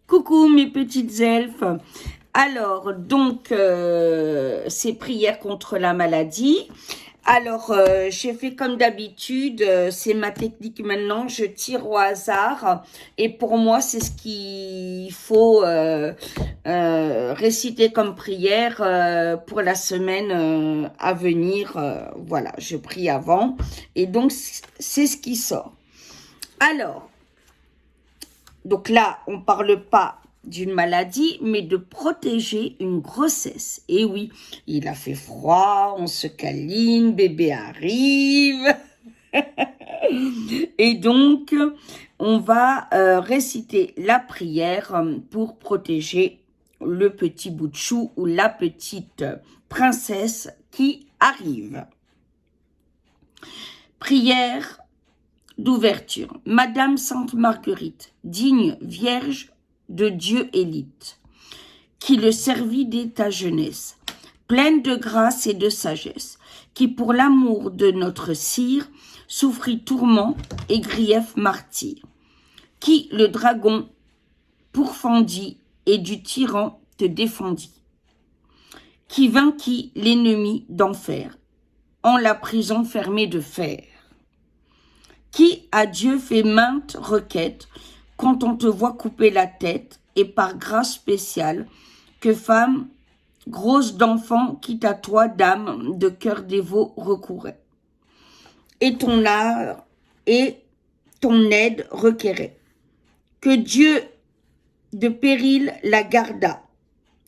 Coucou mes petites elfes. Alors, donc, c'est prière contre la maladie. Alors, j'ai fait comme d'habitude, c'est ma technique maintenant, je tire au hasard. Et pour moi, c'est ce qu'il faut réciter comme prière pour la semaine à venir. Voilà, je prie avant. Et donc, c'est ce qui sort. Alors, donc là, on ne parle pas d'une maladie, mais de protéger une grossesse. Et oui, il a fait froid, on se câline, bébé arrive. Et donc, on va réciter la prière pour protéger le petit bout de chou ou la petite princesse qui arrive. Prière d'ouverture. Madame Sainte Marguerite, digne vierge de Dieu élite, qui le servit dès ta jeunesse, pleine de grâce et de sagesse, qui pour l'amour de notre sire souffrit tourment et grief martyr, qui le dragon pourfendit et du tyran te défendit, qui vainquit l'ennemi d'enfer, en la prison fermée de fer, qui à Dieu fait maintes requêtes quand on te voit couper la tête, et par grâce spéciale, que femme grosse d'enfant qui à toi, dame de cœur dévot, recourait. Et ton art et ton aide requérait. Que Dieu de péril la garda,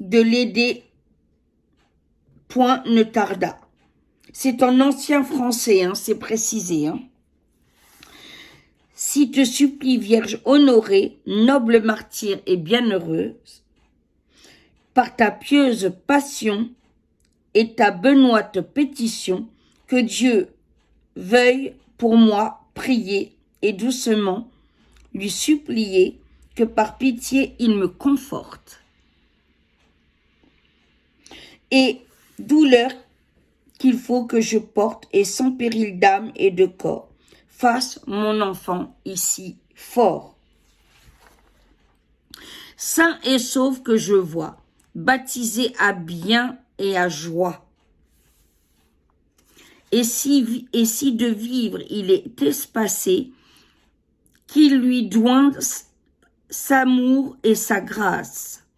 de l'aider point ne tarda. C'est en ancien français, c'est précisé. Si te supplie Vierge honorée, noble martyre et bienheureuse, par ta pieuse passion et ta benoîte pétition, que Dieu veuille pour moi prier et doucement lui supplier que par pitié il me conforte. Et douleur qu'il faut que je porte et sans péril d'âme et de corps, fasse mon enfant ici fort. Saint et sauf que je vois, baptisé à bien et à joie. Et si de vivre il est espacé, qu'il lui doigne s'amour et sa grâce.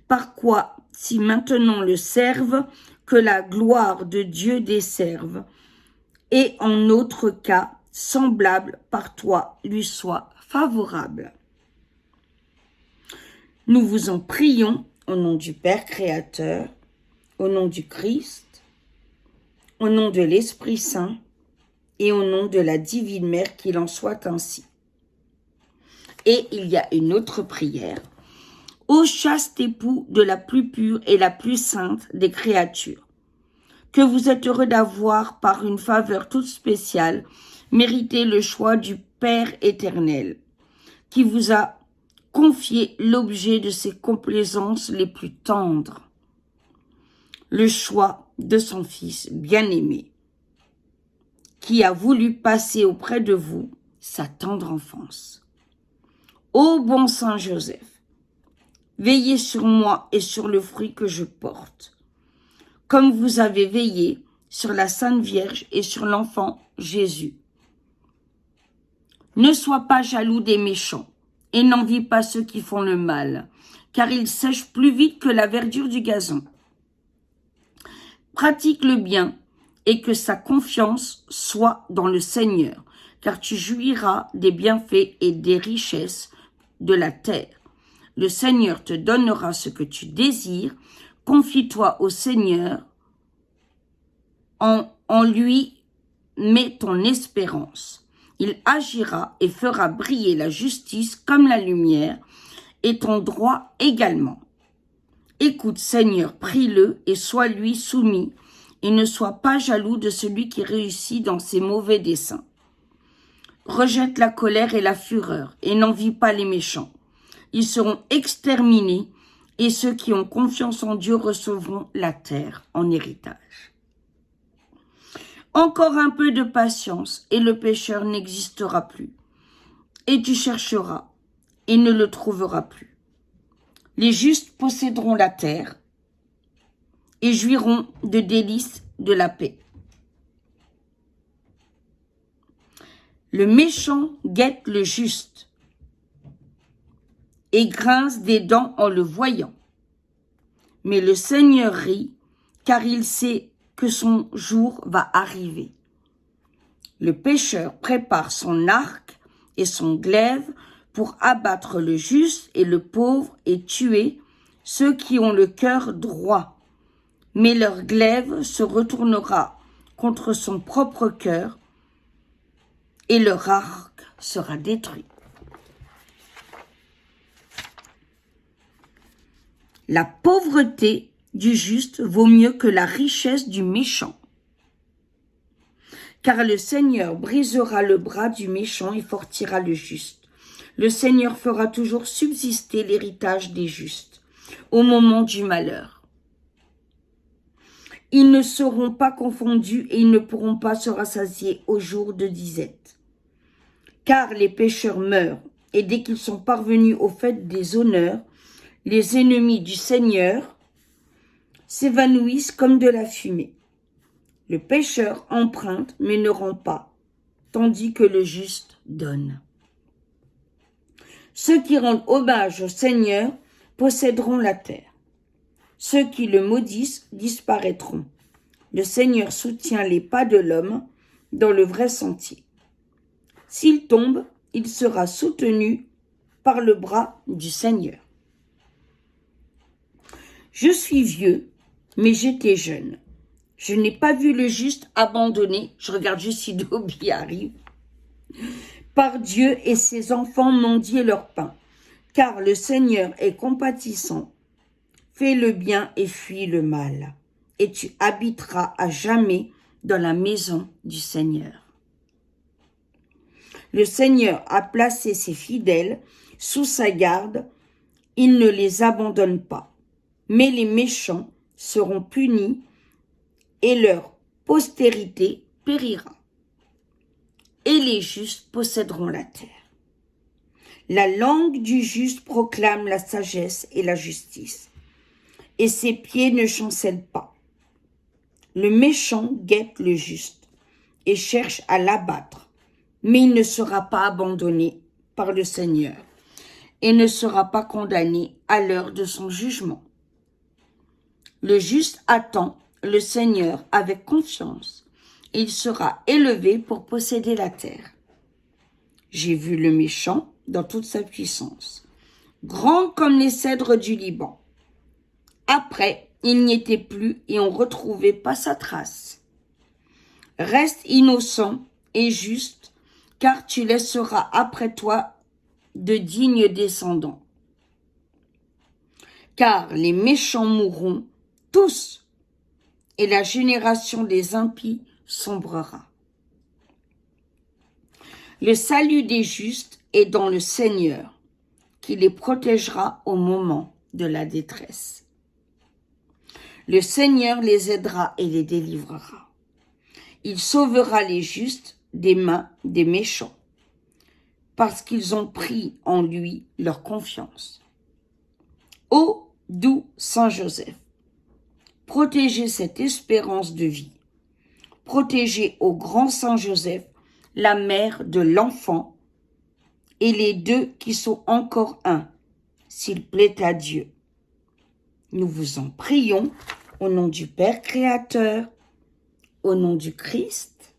Par quoi, si maintenant le serve, que la gloire de Dieu desserve, et en autre cas, semblable par toi lui soit favorable. Nous vous en prions au nom du Père créateur, au nom du Christ, au nom de l'Esprit Saint et au nom de la Divine Mère, qu'il en soit ainsi. Et il y a une autre prière. Ô chaste époux de la plus pure et la plus sainte des créatures, que vous êtes heureux d'avoir par une faveur toute spéciale mérité le choix du Père éternel, qui vous a confié l'objet de ses complaisances les plus tendres, le choix de son Fils bien-aimé, qui a voulu passer auprès de vous sa tendre enfance. Ô bon Saint Joseph, veillez sur moi et sur le fruit que je porte, comme vous avez veillé sur la Sainte Vierge et sur l'enfant Jésus. Ne sois pas jaloux des méchants et n'envie pas ceux qui font le mal, car ils sèchent plus vite que la verdure du gazon. Pratique le bien et que sa confiance soit dans le Seigneur, car tu jouiras des bienfaits et des richesses de la terre. Le Seigneur te donnera ce que tu désires. Confie-toi au Seigneur, en lui mets ton espérance. Il agira et fera briller la justice comme la lumière, et ton droit également. Écoute, Seigneur, prie-le et sois lui soumis, et ne sois pas jaloux de celui qui réussit dans ses mauvais desseins. Rejette la colère et la fureur, et n'envie pas les méchants. Ils seront exterminés, et ceux qui ont confiance en Dieu recevront la terre en héritage. Encore un peu de patience, et le pécheur n'existera plus. Et tu chercheras, et ne le trouveras plus. Les justes posséderont la terre et jouiront de délices de la paix. Le méchant guette le juste et grince des dents en le voyant. Mais le Seigneur rit, car il sait que son jour va arriver. Le pécheur prépare son arc et son glaive pour abattre le juste et le pauvre et tuer ceux qui ont le cœur droit. Mais leur glaive se retournera contre son propre cœur et leur arc sera détruit. La pauvreté du juste vaut mieux que la richesse du méchant. Car le Seigneur brisera le bras du méchant et fortira le juste. Le Seigneur fera toujours subsister l'héritage des justes au moment du malheur. Ils ne seront pas confondus et ils ne pourront pas se rassasier au jour de disette. Car les pécheurs meurent, et dès qu'ils sont parvenus au fait des honneurs, les ennemis du Seigneur s'évanouissent comme de la fumée. Le pécheur emprunte mais ne rend pas, tandis que le juste donne. Ceux qui rendent hommage au Seigneur posséderont la terre. Ceux qui le maudissent disparaîtront. Le Seigneur soutient les pas de l'homme dans le vrai sentier. S'il tombe, il sera soutenu par le bras du Seigneur. Je suis vieux, mais j'étais jeune. Je n'ai pas vu le juste abandonné. Je regarde juste si Dobby arrive. Par Dieu et ses enfants mendier leur pain. Car le Seigneur est compatissant. Fais le bien et fuis le mal. Et tu habiteras à jamais dans la maison du Seigneur. Le Seigneur a placé ses fidèles sous sa garde. Il ne les abandonne pas. Mais les méchants seront punis et leur postérité périra. Et les justes posséderont la terre. La langue du juste proclame la sagesse et la justice, et ses pieds ne chancellent pas. Le méchant guette le juste et cherche à l'abattre, mais il ne sera pas abandonné par le Seigneur et ne sera pas condamné à l'heure de son jugement. Le juste attend le Seigneur avec confiance. Il sera élevé pour posséder la terre. J'ai vu le méchant dans toute sa puissance, grand comme les cèdres du Liban. Après, il n'y était plus et on ne retrouvait pas sa trace. Reste innocent et juste, car tu laisseras après toi de dignes descendants. Car les méchants mourront tous, et la génération des impies sombrera. Le salut des justes est dans le Seigneur, qui les protégera au moment de la détresse. Le Seigneur les aidera et les délivrera. Il sauvera les justes des mains des méchants, parce qu'ils ont pris en lui leur confiance. Ô doux Saint Joseph, protégez cette espérance de vie. Protégez au grand Saint Joseph la mère de l'enfant et les deux qui sont encore un, s'il plaît à Dieu. Nous vous en prions au nom du Père Créateur, au nom du Christ,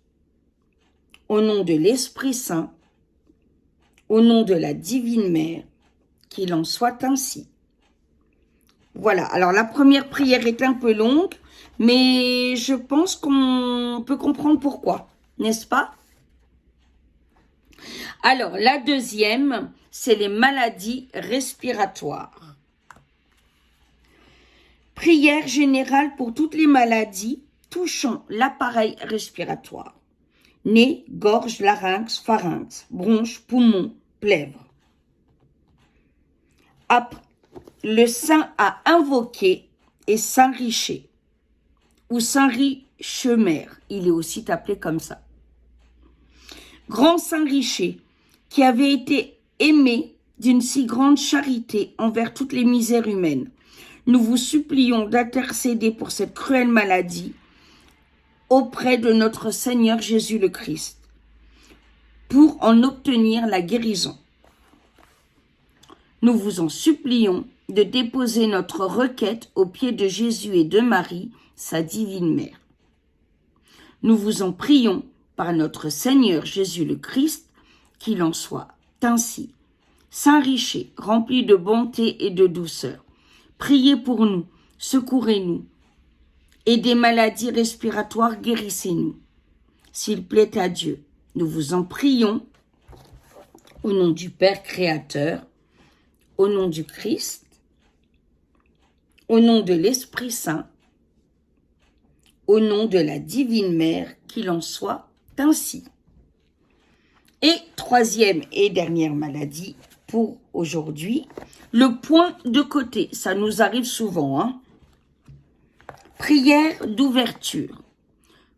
au nom de l'Esprit Saint, au nom de la Divine Mère, qu'il en soit ainsi. Voilà, alors la première prière est un peu longue, mais je pense qu'on peut comprendre pourquoi, n'est-ce pas? Alors, la deuxième, c'est les maladies respiratoires. Prière générale pour toutes les maladies touchant l'appareil respiratoire. Nez, gorge, larynx, pharynx, bronches, poumons, plèvres. Après, le saint à invoquer est Saint Richer ou Saint Richemer, il est aussi appelé comme ça. Grand Saint Richer, qui avait été aimé d'une si grande charité envers toutes les misères humaines, nous vous supplions d'intercéder pour cette cruelle maladie auprès de notre Seigneur Jésus le Christ, pour en obtenir la guérison. Nous vous en supplions de déposer notre requête aux pieds de Jésus et de Marie, sa divine mère. Nous vous en prions par notre Seigneur Jésus le Christ, qu'il en soit ainsi. Saint Richer, rempli de bonté et de douceur, priez pour nous, secourez-nous, et des maladies respiratoires guérissez-nous. S'il plaît à Dieu, nous vous en prions, au nom du Père Créateur, au nom du Christ, au nom de l'Esprit Saint, au nom de la Divine Mère, qu'il en soit ainsi. Et troisième et dernière maladie pour aujourd'hui, le point de côté. Ça nous arrive souvent, hein. Prière d'ouverture.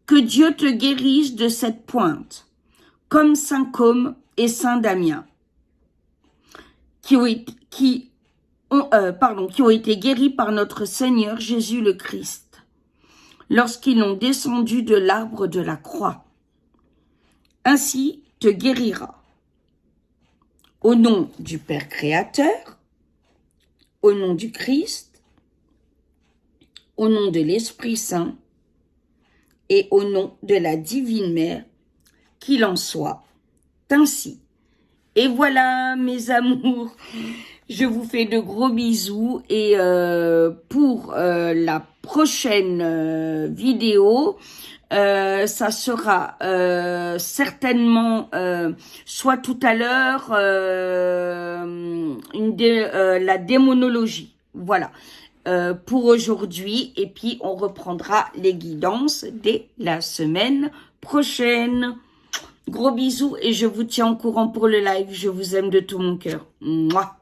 Que Dieu te guérisse de cette pointe, comme Saint Côme et Saint Damien, qui ont été guéris par notre Seigneur Jésus le Christ, lorsqu'ils ont descendu de l'arbre de la croix. Ainsi te guérira. Au nom du Père Créateur, au nom du Christ, au nom de l'Esprit Saint et au nom de la Divine Mère, qu'il en soit ainsi. Et voilà, mes amours, je vous fais de gros bisous et pour la prochaine vidéo, ça sera certainement soit tout à l'heure la démonologie. Voilà. Pour aujourd'hui, et puis on reprendra les guidances dès la semaine prochaine. Gros bisous et je vous tiens au courant pour le live. Je vous aime de tout mon cœur. Mouah.